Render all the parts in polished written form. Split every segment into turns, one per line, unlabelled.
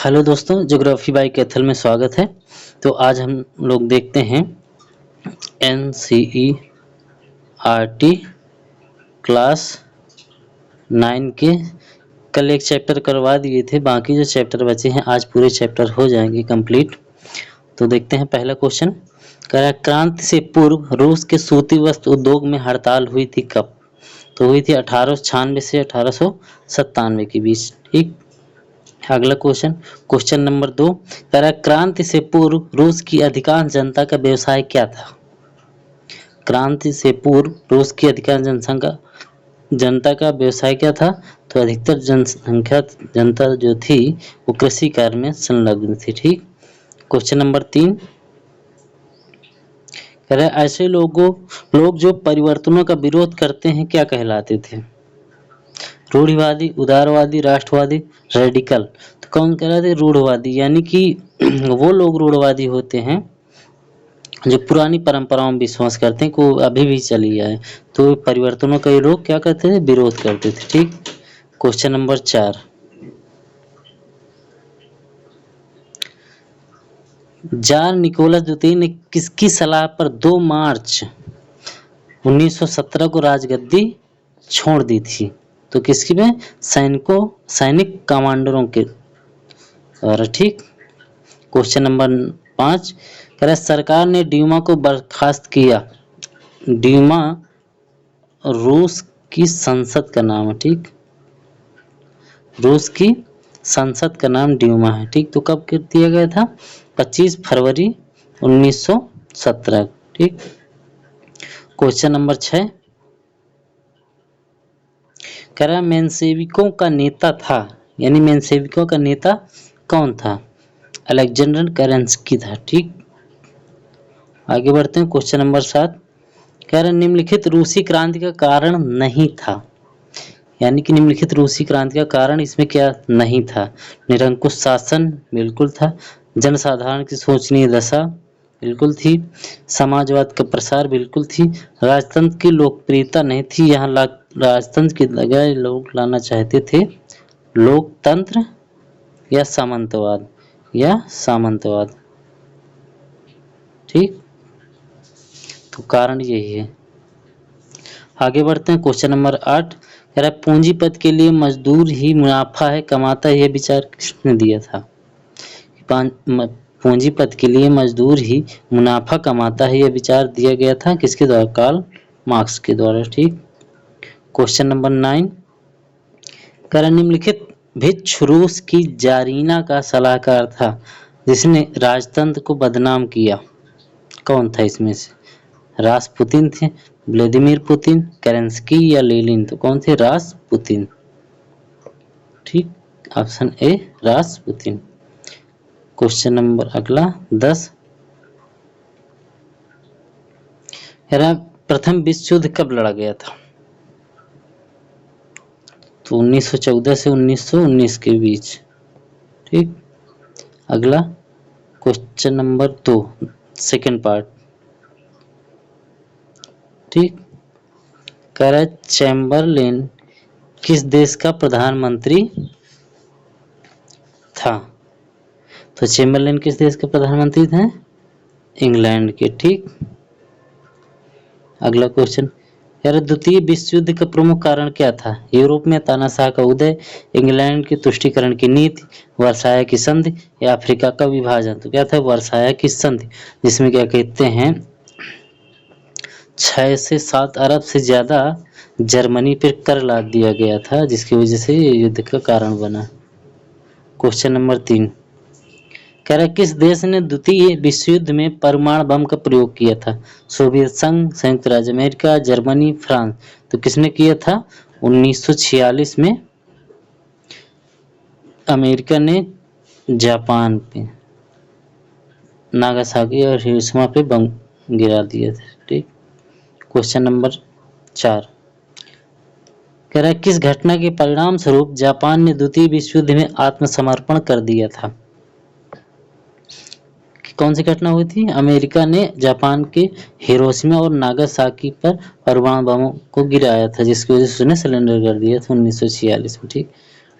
Hello दोस्तों, geography bye Kaithal में स्वागत है। तो आज हम लोग देखते हैं NCERT क्लास 9 के। कल एक चैप्टर करवा दिए थे, बाकी जो चैप्टर बचे हैं आज पूरे चैप्टर हो जाएंगे कंप्लीट। तो देखते हैं पहला क्वेश्चन। कह रहा है क्रांति से पूर्व रूस के सूती वस्त्र उद्योग में हड़ताल हुई थी कब? तो हुई थी 1896 से 1897 के बीच। ठीक। अगला क्वेश्चन, क्वेश्चन नंबर 2। कह रहा है क्रांति से पूर्व रूस की अधिकांश जनता का व्यवसाय क्या था? क्रांति से पूर्व रूस की अधिकांश जनता का व्यवसाय क्या था? तो अधिकतर जनता जो थी वो कृषि कार्य में संलग्न थी। ठीक। Question number 3। कह रहा है ऐसे लोग जो परिवर्तनों का विरोध करते हैं क्या कहलाते थे? रूढ़िवादी, उदारवादी, राष्ट्रवादी, रेडिकल। तो कौन कह रहा था? रूढ़वादी, यानी कि वो लोग रूढ़वादी होते हैं जो पुरानी परंपराओं में विश्वास करते हैं को अभी भी चली आए। तो परिवर्तनों का ये लोग क्या करते थे? विरोध करते थे। ठीक। Question number 4। जार निकोलस द्वितीय ने किसकी सलाह पर 2 मार्च 1917 को राजगद्दी छोड़ दी थी? तो किसकी में? सैनिक कमांडरों के द्वारा। ठीक। Question number 5। कह रहा है सरकार ने ड्यूमा को बर्खास्त किया। ड्यूमा रूस की संसद का नाम है। ठीक। रूस की संसद का नाम ड्यूमा है। ठीक। तो कब कर दिया गया था? 25 फरवरी 1917। ठीक। Question number 6। कह रहा है मेंशेविकों का नेता था, यानी मेंशेविकों का नेता कौन था? अलेक्जेंडर केरेंस्की था। ठीक। आगे बढ़ते हैं। Question number 7। कह रहा है निम्नलिखित रूसी क्रांति का कारण नहीं था, यानी कि निम्नलिखित रूसी क्रांति का कारण इसमें क्या नहीं था? निरंकुश शासन बिल्कुल था, जनसाधारण की शोचनीय दशा बिल्कुल थी, समाजवाद का प्रसार बिल्कुल थी, राजतंत्र की लोकप्रियता नहीं थी। यहाँ राजतंत्र की जगह लोग लाना चाहते थे लोकतंत्र या सामंतवाद। ठीक। तो कारण यही है। आगे बढ़ते हैं। Question number 8। कह रहा है पूंजीपति के लिए मजदूर ही मुनाफा है कमाता है, यह विचार किसने दिया था? पूंजीपति के लिए मजदूर ही मुनाफा कमाता है, यह विचार दिया गया था किसके द्वारा? कार्ल मार्क्स के द्वारा। ठीक। Question number 9। कह रहा निम्नलिखित भिक्षु रूस की जारीना का सलाहकार था जिसने राजतंत्र को बदनाम किया। कौन था इसमें से? रासपुतिन थे, व्लादिमीर पुतिन, केरेंस्की या लेनिन। तो कौन थे? रासपुतिन। ठीक। Option A Rasputin. Question number अगला 10। प्रथम विश्व युद्ध कब लड़ा गया था? तो 1914 से 1919 के बीच। ठीक। अगला क्वेश्चन नंबर 2, सेकेंड पार्ट। ठीक। कह रहा है चैम्बरलेन किस देश का प्रधानमंत्री था? तो चैम्बरलेन किस देश के प्रधानमंत्री थे? इंग्लैंड के। ठीक। अगला क्वेश्चन। यार द्वितीय विश्व युद्ध का प्रमुख कारण क्या था? यूरोप में तानाशाह का उदय, इंग्लैंड की तुष्टीकरण की नीति, वर्साय की संधि या अफ्रीका का विभाजन। तो क्या था? वर्साय की संधि, जिसमें क्या कहते हैं 6 से 7 अरब से ज्यादा जर्मनी पर कर लाद दिया गया था, जिसकी वजह से ये युद्ध का कारण बना। Question number 3। कह रहा है किस देश ने द्वितीय विश्व युद्ध में परमाणु बम का प्रयोग किया था? सोवियत संघ, संयुक्त राज्य अमेरिका, जर्मनी, फ्रांस। तो किसने किया था? 1946 में अमेरिका ने जापान पे नागासाकी और हिरोशिमा पे बम गिरा दिए थे। ठीक। Question number 4। कह रहा है किस घटना के परिणाम स्वरूप जापान ने द्वितीय विश्व युद्ध में आत्मसमर्पण कर दिया था? कौन सी घटना हुई थी? अमेरिका ने जापान के हिरोशिमा और नागासाकी पर परमाणु बमों को गिराया था, जिसकी वजह से उसने सरेंडर कर दिया था 1946 में। ठीक।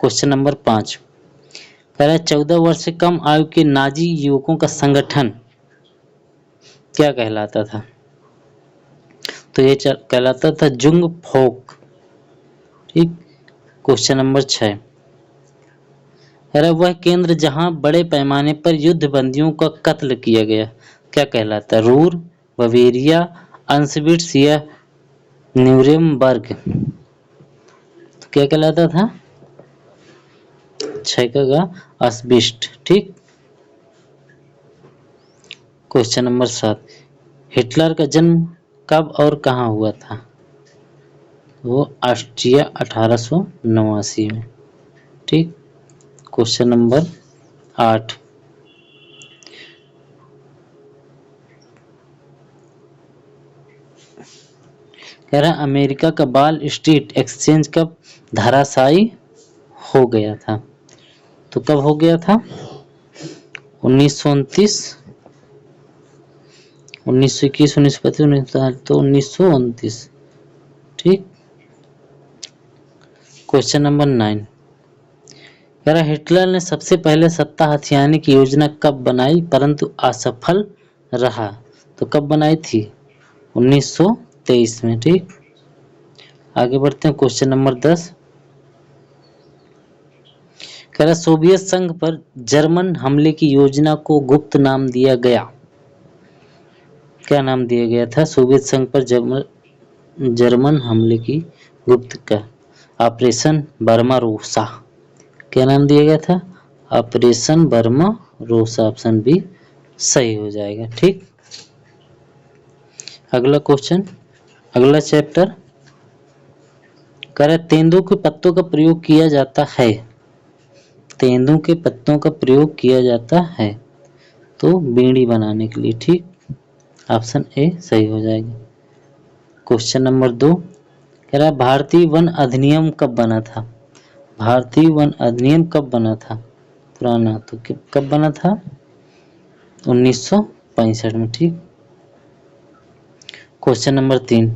Question number 5। कह रहा है 14 वर्ष से कम आयु के नाजी युवकों का संगठन क्या कहलाता था? तो ये कहलाता था जुंग फोक। ठीक। क्वेश्चन नंबर 6, कह रहा है वह केंद्र जहां बड़े पैमाने पर युद्ध बंदियों का कत्ल किया गया क्या कहलाता है? रूर, बवेरिया, अंसविट्स या न्यूरेमबर्ग? तो क्या कहलाता था? 6 का अस्बिस्ट। ठीक। क्वेश्चन नंबर 7, हिटलर का जन्म कब और कहाँ हुआ था? वो ऑस्ट्रिया 1889 में। ठीक। क्वेश्चन नंबर 8, कह रहा अमेरिका का वॉल स्ट्रीट एक्सचेंज कब धराशायी हो गया था? तो कब हो गया था? 1929, 1921, 1925, तो 1929। ठीक। क्वेश्चन नंबर 9, कह रहा हिटलर ने सबसे पहले सत्ता हथियाने की योजना कब बनाई परंतु असफल रहा? तो कब बनाई थी? 1923 में। ठीक। आगे बढ़ते हैं। क्वेश्चन नंबर 10, कह रहा सोवियत संघ पर जर्मन हमले की योजना को गुप्त नाम दिया गया। क्या नाम दिया गया था सोवियत संघ पर जर्मन हमले की गुप्त का? ऑपरेशन बर्बारोसा। क्या नाम दिया गया था? ऑपरेशन बर्बारोसा। ऑप्शन बी सही हो जाएगा। ठीक। अगला क्वेश्चन, अगला चैप्टर, कह रहा तेंदुओं के पत्तों का प्रयोग किया जाता है। तेंदुओं के पत्तों का प्रयोग किया जाता है तो बीड़ी बनाने के लिए। ठीक। ऑप्शन ए सही हो जाएगा। क्वेश्चन नंबर 2, कह रहा भारतीय वन अधिनियम कब बना था? भारतीय वन अधिनियम कब बना था? पुराना तो कब बना था? 1965 में। ठीक। क्वेश्चन नंबर 3,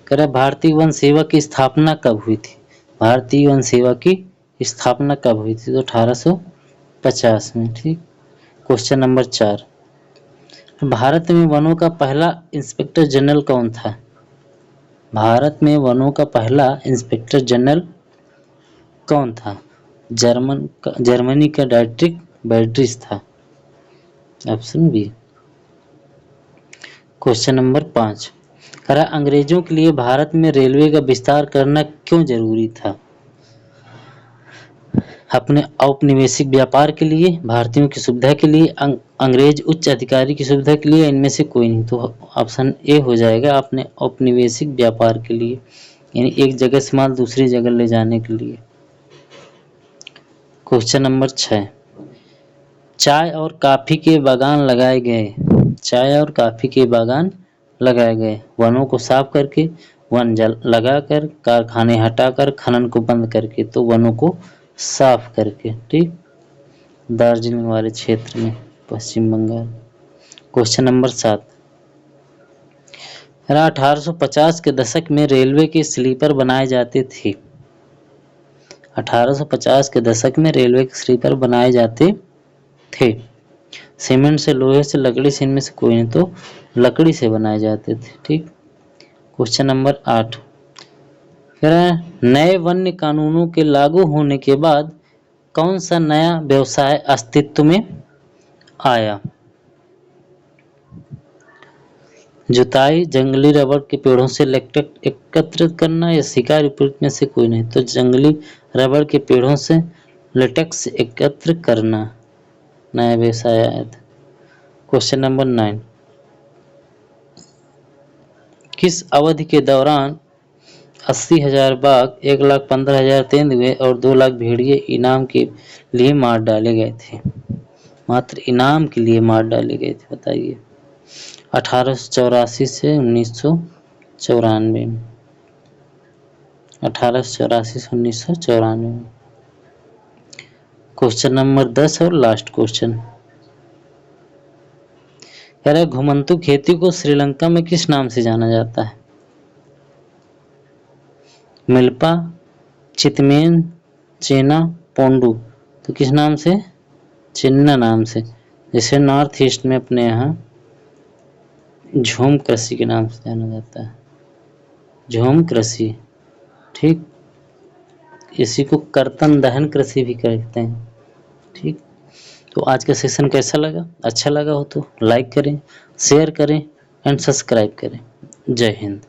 कह रहा भारतीय वन सेवा की स्थापना कब हुई थी? भारतीय वन सेवा की स्थापना कब हुई थी? तो 1850 में। ठीक। क्वेश्चन नंबर 4, भारत में वनों का पहला इंस्पेक्टर जनरल कौन था? भारत में वनों का पहला इंस्पेक्टर जनरल कौन था? जर्मनी का डायट्रिक बैड्रिस था। Option B. क्वेश्चन नंबर 5, कह रहा अंग्रेजों के लिए भारत में रेलवे का विस्तार करना क्यों जरूरी था? अपने औपनिवेशिक व्यापार के लिए, भारतीयों की सुविधा के लिए, अंग्रेज उच्च अधिकारी की सुविधा के लिए, इनमें से कोई नहीं। तो ऑप्शन ए हो जाएगा अपने औपनिवेशिक व्यापार के लिए, यानी एक जगह से माल दूसरी जगह ले जाने के लिए। क्वेश्चन नंबर 6, चाय और कॉफी के बागान लगाए गए। चाय और कॉफी के बागान लगाए गए वनों को साफ करके, वन जल लगाकर, कारखाने हटाकर, खनन को बंद करके, तो वनों को साफ करके। ठीक। दार्जिलिंग वाले क्षेत्र में, पश्चिम बंगाल। क्वेश्चन नंबर 7, 1850 के दशक में रेलवे के स्लीपर बनाए जाते थे। 1850 के दशक में रेलवे के स्लीपर बनाए जाते थे। सीमेंट से, लोहे से, लकड़ी से, इनमें से कोई नहीं। तो लकड़ी से बनाए जाते थे। ठीक। क्वेश्चन नंबर 8, नए वन्य कानूनों के लागू होने के बाद कौन सा नया व्यवसाय अस्तित्व में आया? जुताई, जंगली रबर के पेड़ों से लेटेक्स एकत्रित करना या शिकार विपरीत में से कोई नहीं। तो जंगली रबर के पेड़ों से लेटेक्स एकत्र करना नया व्यवसाय आया था। क्वेश्चन नंबर 9, किस अवधि के दौरान 80,000 बाघ, 1,15,000 तेंदुए और 2 लाख भेड़िए इनाम के लिए मार डाले गए थे? मात्र इनाम के लिए मार डाले गए थे, बताइए। 1884 से 1994 में। 1884 से 1994 में। क्वेश्चन नंबर 10 और लास्ट क्वेश्चन, कह रहा है घुमंतू खेती को श्रीलंका में किस नाम से जाना जाता है? मिल्पा, चितमेन, चेना, पोंडू। तो किस नाम से? चिन्ना नाम से, जिसे नॉर्थ ईस्ट में अपने यहाँ झूम कृषि के नाम से जाना जाता है, झूम कृषि। ठीक, इसी को कर्तन दहन कृषि भी कहते हैं। ठीक, तो आज का सेशन कैसा लगा? अच्छा लगा हो तो लाइक करें, शेयर करें एंड सब्सक्राइब करें। जय हिंद।